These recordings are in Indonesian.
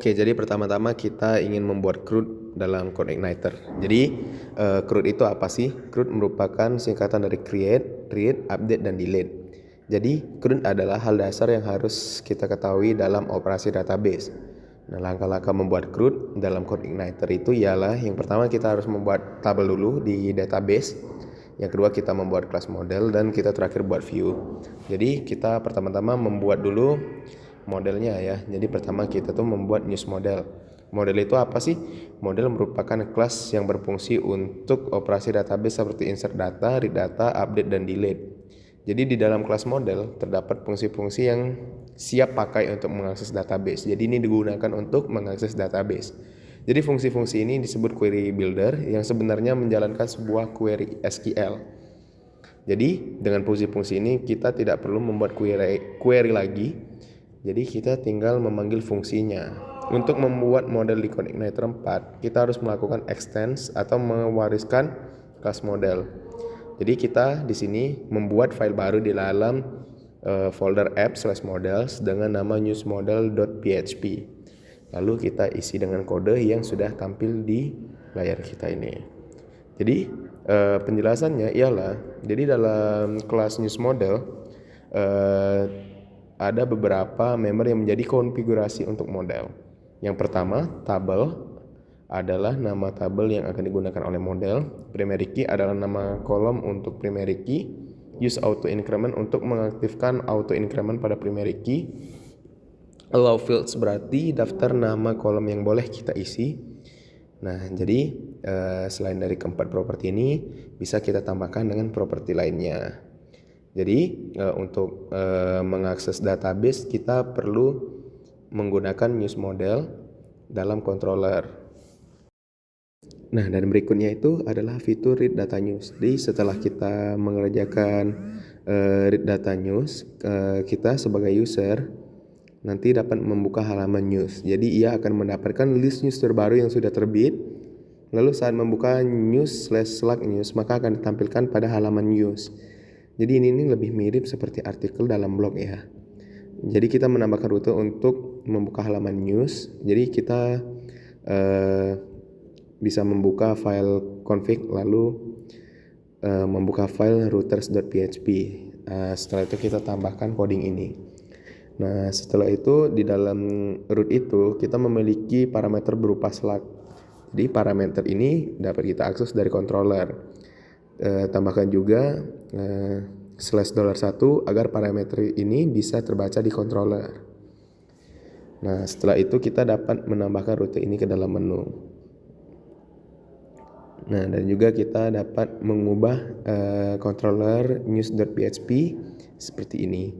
Oke, jadi pertama-tama kita ingin membuat CRUD dalam CodeIgniter. Jadi CRUD itu apa sih? CRUD merupakan singkatan dari create, read, update, dan delete. Jadi CRUD adalah hal dasar yang harus kita ketahui dalam operasi database. Nah, langkah-langkah membuat CRUD dalam CodeIgniter itu ialah yang pertama kita harus membuat tabel dulu di database. Yang kedua kita membuat kelas model dan kita terakhir buat view. Jadi kita pertama-tama membuat dulu modelnya ya. Jadi pertama kita tuh membuat news model. Model itu apa sih? Model merupakan kelas yang berfungsi untuk operasi database seperti insert data, read data, update, dan delete. Jadi di dalam kelas model terdapat fungsi-fungsi yang siap pakai untuk mengakses database. Jadi ini digunakan untuk mengakses database. Jadi fungsi-fungsi ini disebut query builder yang sebenarnya menjalankan sebuah query SQL. Jadi dengan fungsi-fungsi ini kita tidak perlu membuat query lagi. Jadi kita tinggal memanggil fungsinya. Untuk membuat model di CodeIgniter 4, kita harus melakukan extends atau mewariskan kelas model. Jadi kita di sini membuat file baru di dalam folder app/models dengan nama newsmodel.php. Lalu kita isi dengan kode yang sudah tampil di layar kita ini. Jadi penjelasannya ialah, jadi dalam kelas newsmodel ada beberapa member yang menjadi konfigurasi untuk model. Yang pertama, tabel adalah nama tabel yang akan digunakan oleh model. Primary key adalah nama kolom untuk primary key. Use auto increment untuk mengaktifkan auto increment pada primary key. Allow fields berarti daftar nama kolom yang boleh kita isi. Nah, jadi selain dari keempat properti ini bisa kita tambahkan dengan properti lainnya. Jadi untuk mengakses database kita perlu menggunakan news model dalam controller. Nah, dan berikutnya itu adalah fitur read data news. Jadi setelah kita mengerjakan read data news, kita sebagai user nanti dapat membuka halaman news. Jadi ia akan mendapatkan list news terbaru yang sudah terbit. Lalu saat membuka news/Slack news maka akan ditampilkan pada halaman news. Jadi ini lebih mirip seperti artikel dalam blog ya. Jadi kita menambahkan rute untuk membuka halaman news. Jadi kita bisa membuka file config lalu membuka file routers.php. Setelah itu kita tambahkan coding ini. Nah, setelah itu di dalam root itu kita memiliki parameter berupa Slack. Jadi parameter ini dapat kita akses dari controller. Tambahkan juga /$1 agar parameter ini bisa terbaca di controller. Nah, setelah itu kita dapat menambahkan rute ini ke dalam menu. Nah, dan juga kita dapat mengubah controller news.php seperti ini.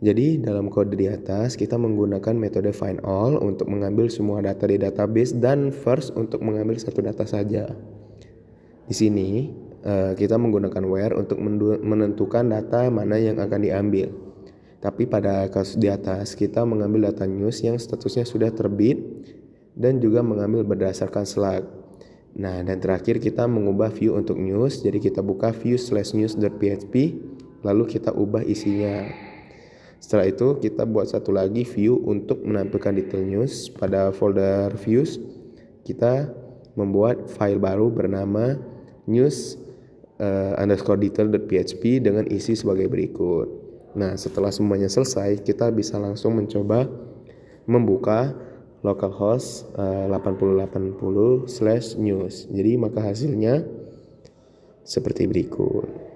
Jadi dalam kode di atas kita menggunakan metode find all untuk mengambil semua data di database dan first untuk mengambil satu data saja. Di sini kita menggunakan where untuk menentukan data mana yang akan diambil. Tapi pada kasus di atas kita mengambil data news yang statusnya sudah terbit dan juga mengambil berdasarkan Slack. Nah, dan terakhir kita mengubah view untuk news. Jadi kita buka view/news.php lalu kita ubah isinya. Setelah itu kita buat satu lagi view untuk menampilkan detail news. Pada folder views kita membuat file baru bernama news_detail.php dengan isi sebagai berikut. Nah, setelah semuanya selesai kita bisa langsung mencoba membuka localhost 8080/news. Jadi maka hasilnya seperti berikut.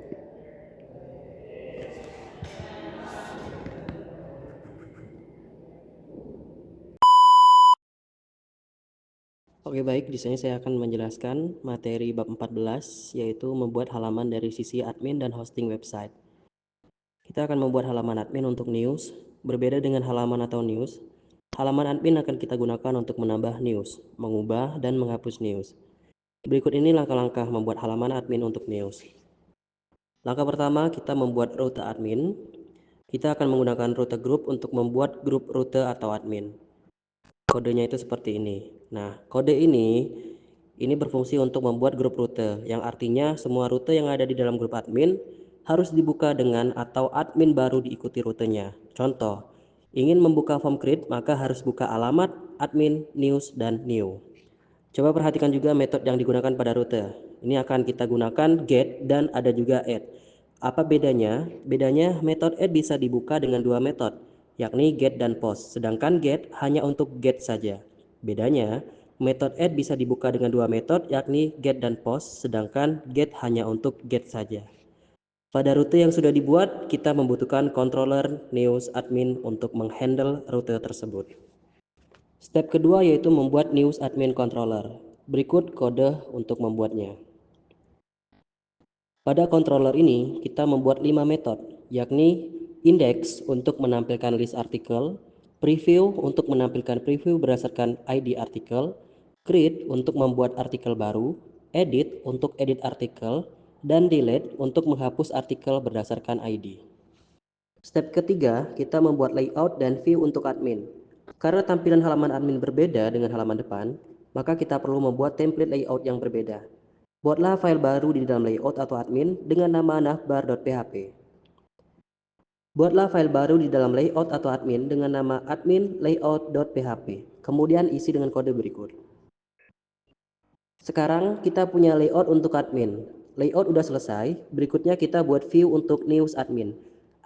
Oke, baik, di sini saya akan menjelaskan materi bab 14 yaitu membuat halaman dari sisi admin dan hosting website. Kita akan membuat halaman admin untuk news. Berbeda dengan halaman atau news, halaman admin akan kita gunakan untuk menambah news, mengubah dan menghapus news. Berikut ini langkah-langkah membuat halaman admin untuk news. Langkah pertama, kita membuat rute admin. Kita akan menggunakan rute group untuk membuat grup rute atau admin. Kodenya itu seperti ini. Nah, kode ini berfungsi untuk membuat grup rute, yang artinya semua rute yang ada di dalam grup admin harus dibuka dengan atau admin baru diikuti rutenya. Contoh, Ingin membuka form create, maka harus buka alamat, admin, news, dan new. Coba perhatikan juga metode yang digunakan pada rute. Ini akan kita gunakan get dan ada juga add. Apa bedanya? Bedanya metode add bisa dibuka dengan dua metode, yakni get dan post. Sedangkan get hanya untuk get saja. Bedanya, metode add bisa dibuka dengan dua metode, yakni get dan post, sedangkan get hanya untuk get saja. Pada rute yang sudah dibuat, kita membutuhkan controller news admin untuk menghandle rute tersebut. Step kedua yaitu membuat news admin controller. Berikut kode untuk membuatnya. Pada controller ini, kita membuat 5 metode, yakni index untuk menampilkan list artikel, preview untuk menampilkan preview berdasarkan ID artikel, create untuk membuat artikel baru, edit untuk edit artikel, dan delete untuk menghapus artikel berdasarkan ID. Step ketiga, kita membuat layout dan view untuk admin. Karena tampilan halaman admin berbeda dengan halaman depan, maka kita perlu membuat template layout yang berbeda. Buatlah file baru di dalam layout atau admin dengan nama navbar.php. Buatlah file baru di dalam layout atau admin dengan nama admin layout.php. Kemudian isi dengan kode berikut. Sekarang kita punya layout untuk admin. Layout udah selesai, berikutnya kita buat view untuk news admin.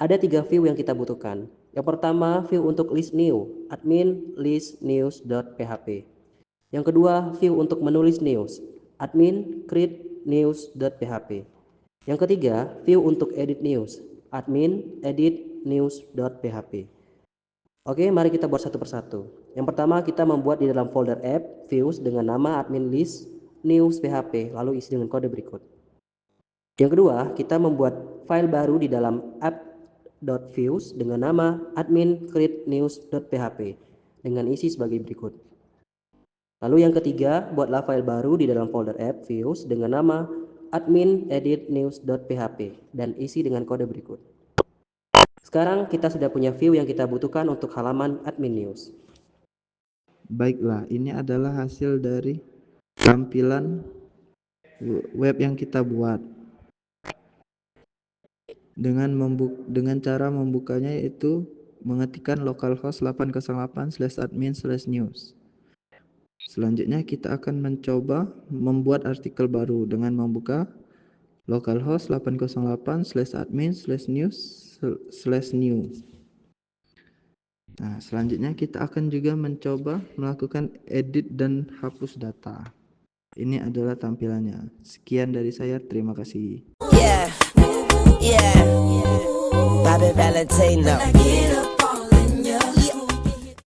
Ada 3 view yang kita butuhkan. Yang pertama, view untuk list new, admin list news.php. Yang kedua, view untuk menulis news, admin create news.php. Yang ketiga, view untuk edit news, admin edit news.php. Oke, mari kita buat satu persatu. Yang pertama, kita membuat di dalam folder app views dengan nama admin list news php, lalu isi dengan kode berikut. Yang kedua, kita membuat file baru di dalam app.views dengan nama admin create news.php dengan isi sebagai berikut. Lalu yang ketiga, buatlah file baru di dalam folder app views dengan nama admin edit news.php dan isi dengan kode berikut. Sekarang kita sudah punya view yang kita butuhkan untuk halaman admin news. Baiklah, ini adalah hasil dari tampilan web yang kita buat. Dengan cara membukanya yaitu mengetikkan localhost 808/admin/news. Selanjutnya kita akan mencoba membuat artikel baru dengan membuka localhost 808/admin/news/new. Nah, selanjutnya kita akan juga mencoba melakukan edit dan hapus data. Ini adalah tampilannya. Sekian dari saya, terima kasih. Yeah, yeah, Bobby Valentino.